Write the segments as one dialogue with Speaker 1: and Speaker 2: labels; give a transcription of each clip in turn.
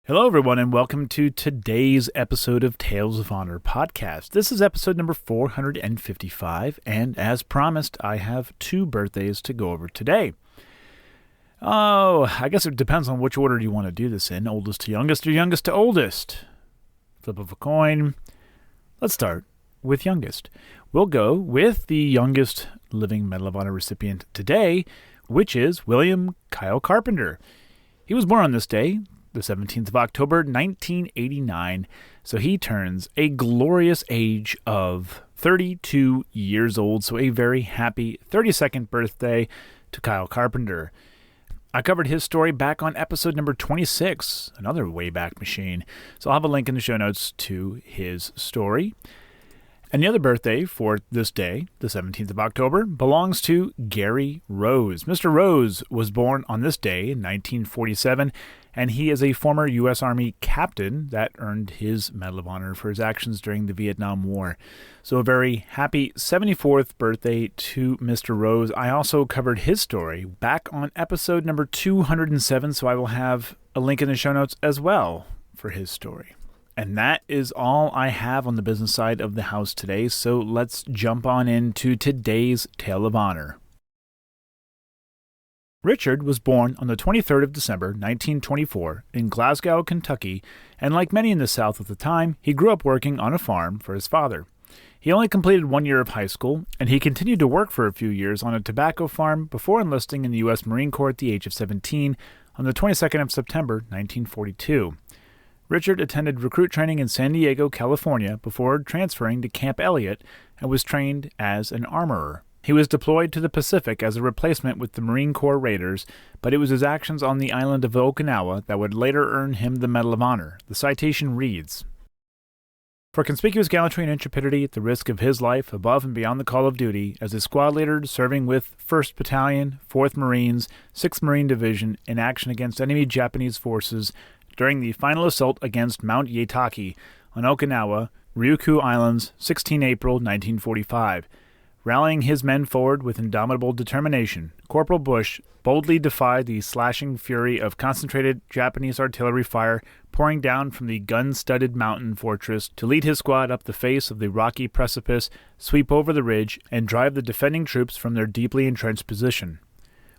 Speaker 1: Hello, everyone, and welcome to today's episode of Tales of Honor podcast. This is episode number 455, and as promised, I have two birthdays to go over today. Oh, I guess it depends on which order you want to do this in, oldest to youngest or youngest to oldest. Flip of a coin. Let's start with youngest. We'll go with the youngest living Medal of Honor recipient today, which is William Kyle Carpenter. He was born on this day, the 17th of October, 1989, so he turns a glorious age of 32 years old, so a very happy 32nd birthday to Kyle Carpenter. I covered his story back on episode number 26, another Wayback Machine, so I'll have a link in the show notes to his story. And the other birthday for this day, the 17th of October, belongs to Gary Rose. Mr. Rose was born on this day in 1947, and he is a former U.S. Army captain that earned his Medal of Honor for his actions during the Vietnam War. So a very happy 74th birthday to Mr. Rose. I also covered his story back on episode number 207, so I will have a link in the show notes as well for his story. And that is all I have on the business side of the house today, so let's jump on into today's Tale of Honor. Richard was born on the 23rd of December, 1924, in Glasgow, Kentucky, and like many in the South at the time, he grew up working on a farm for his father. He only completed 1 year of high school, and he continued to work for a few years on a tobacco farm before enlisting in the U.S. Marine Corps at the age of 17 on the 22nd of September, 1942. Richard attended recruit training in San Diego, California, before transferring to Camp Elliott and was trained as an armorer. He was deployed to the Pacific as a replacement with the Marine Corps Raiders, but it was his actions on the island of Okinawa that would later earn him the Medal of Honor. The citation reads, "For conspicuous gallantry and intrepidity at the risk of his life above and beyond the call of duty, as a squad leader serving with 1st Battalion, 4th Marines, 6th Marine Division in action against enemy Japanese forces during the final assault against Mount Yataki on Okinawa, Ryukyu Islands, 16 April 1945. Rallying his men forward with indomitable determination, Corporal Bush boldly defied the slashing fury of concentrated Japanese artillery fire pouring down from the gun-studded mountain fortress to lead his squad up the face of the rocky precipice, sweep over the ridge, and drive the defending troops from their deeply entrenched position.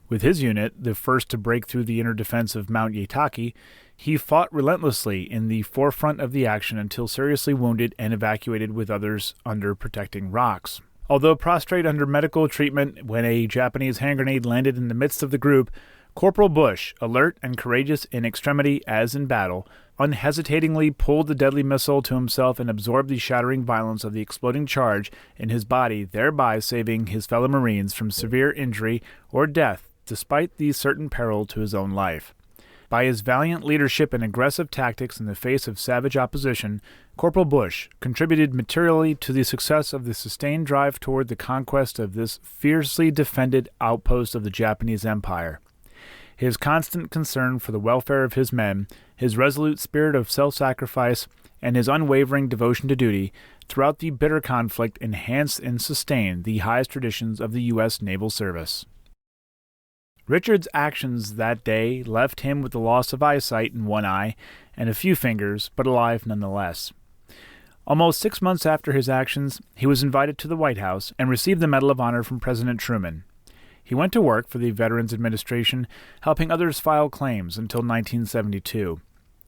Speaker 1: With his unit, the first to break through the inner defense of Mount Yataki, he fought relentlessly in the forefront of the action until seriously wounded and evacuated with others under protecting rocks. Although prostrate under medical treatment when a Japanese hand grenade landed in the midst of the group, Corporal Bush, alert and courageous in extremity as in battle, unhesitatingly pulled the deadly missile to himself and absorbed the shattering violence of the exploding charge in his body, thereby saving his fellow Marines from severe injury or death despite the certain peril to his own life. By his valiant leadership and aggressive tactics in the face of savage opposition, Corporal Bush contributed materially to the success of the sustained drive toward the conquest of this fiercely defended outpost of the Japanese Empire. His constant concern for the welfare of his men, his resolute spirit of self-sacrifice, and his unwavering devotion to duty throughout the bitter conflict enhanced and sustained the highest traditions of the U.S. Naval Service. Richard's actions that day left him with the loss of eyesight in one eye and a few fingers, but alive nonetheless. Almost 6 months after his actions, he was invited to the White House and received the Medal of Honor from President Truman. He went to work for the Veterans Administration, helping others file claims until 1972.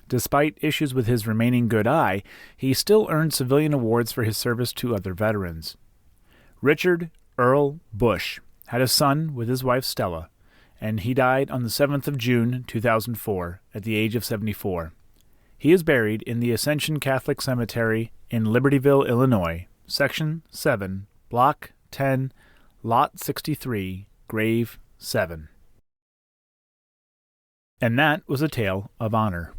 Speaker 1: Despite issues with his remaining good eye, he still earned civilian awards for his service to other veterans. Richard Earl Bush had a son with his wife Stella, and he died on the 7th of June, 2004, at the age of 74. He is buried in the Ascension Catholic Cemetery in Libertyville, Illinois, Section 7, Block 10, Lot 63, Grave 7. And that was a tale of honor.